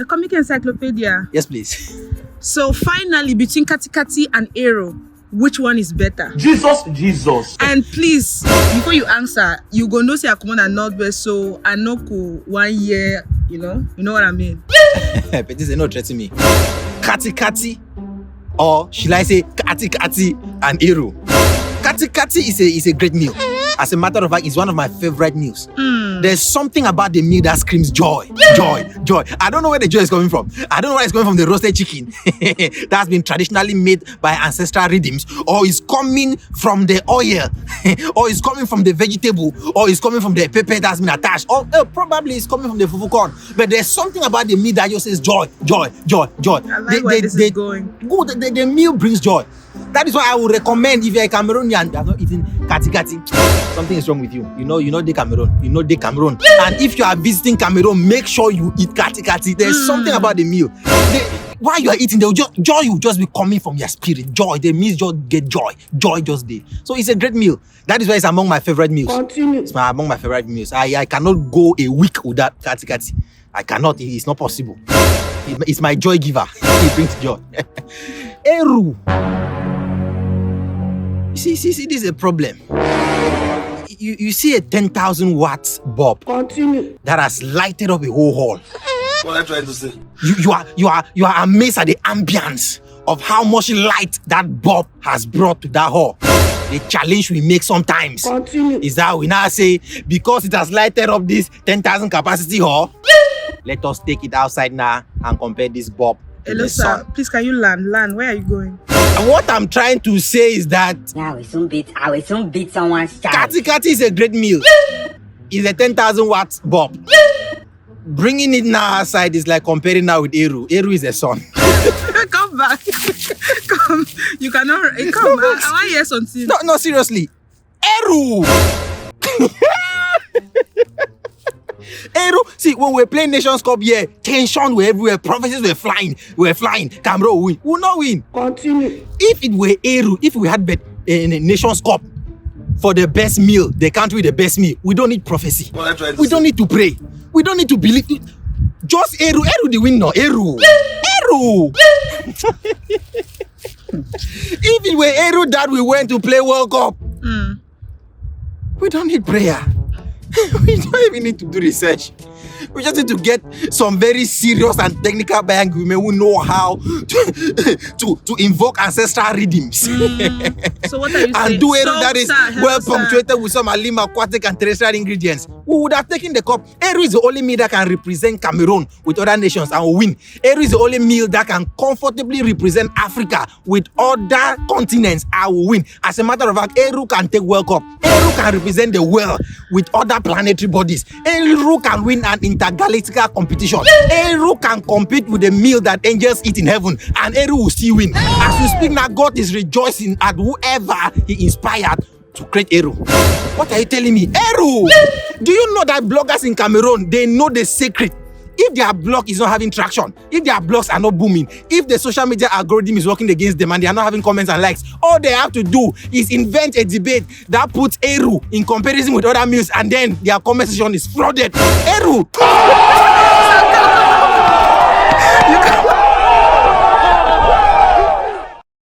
The comic encyclopedia. Yes, please. So finally, between Kati-Kati and ERU, which one is better? Jesus. And please, before you answer, you go know say I come on and not best, so I know 1 year, you know what I mean. But this is not threatening me. Kati-Kati, or should I say Kati-Kati and ERU? Kati-Kati is a great meal. As a matter of fact, it's one of my favorite meals. There's something about the meal that screams joy. Joy. I don't know where the joy is coming from. I don't know where it's coming from, the roasted chicken that's been traditionally made by ancestral rhythms, or it's coming from the oil, or it's coming from the vegetable, or it's coming from the pepper that's been attached, or probably it's coming from the fufu corn. But there's something about the meal that just says joy. I like where this is going. Good, the meal brings joy. That is why I would recommend, if you're a Cameroonian and you have not eaten Kati-Kati, something is wrong with you. You know the Cameroon. And if you are visiting Cameroon, make sure you eat Kati-Kati. There's something about the meal. While you are eating, joy will just be coming from your spirit. Joy, the meals just get joy. Joy just there. So it's a great meal. That is why it's among my favorite meals. Continue. It's among my favorite meals. I cannot go a week without Kati-Kati. I cannot. It's not possible. It's my joy giver. It brings joy. ERU. See, this is a problem. You see a 10,000 watts bulb. Continue. That has lighted up a whole hall. What am I trying to say? You are amazed at the ambience of how much light that bulb has brought to that hall. The challenge we make sometimes is that we now say, because it has lighted up this 10,000 capacity hall, let us take it outside now and compare this bulb. Hello, sir. Please, can you land? Where are you going? And what I'm trying to say is that I will soon beat someone's child. Kati-Kati is a great meal. It's a 10,000 watts bulb. Bringing it now outside is like comparing now with ERU. ERU is a sun. Come back. Come. You cannot. Come back. I want to hear something. No, seriously. ERU. ERU. See, when we were playing Nations Cup here, tension were everywhere. Prophecies were flying. Cameroon will win. We will not win. Continue. If it were ERU, if we had bet in a Nations Cup for the best meal, the country with the best meal, we don't need prophecy. We don't need to pray. We don't need to believe. Just ERU the win now. ERU. If it were ERU that we went to play World Cup, we don't need prayer. We don't even need to do research. We just need to get some very serious and technical bank women who know how to invoke ancestral rhythms. So what are you saying? And do ERU that is well punctuated with some alima, aquatic and terrestrial ingredients. We would have taken the cup. ERU is the only meal that can represent Cameroon with other nations and will win. ERU is the only meal that can comfortably represent Africa with other continents and will win. As a matter of fact, ERU can take World Cup. ERU can represent the world with other planetary bodies. ERU can win an intergalactic competition. ERU can compete with the meal that angels eat in heaven, and ERU will still win. As we speak now, God is rejoicing at whoever He inspired to create ERU. What are you telling me? ERU! Do you know that bloggers in Cameroon, they know the secret? If their blog is not having traction, if their blogs are not booming, if the social media algorithm is working against them and they are not having comments and likes, all they have to do is invent a debate that puts ERU in comparison with other meals, and then their comment section is flooded. ERU! You can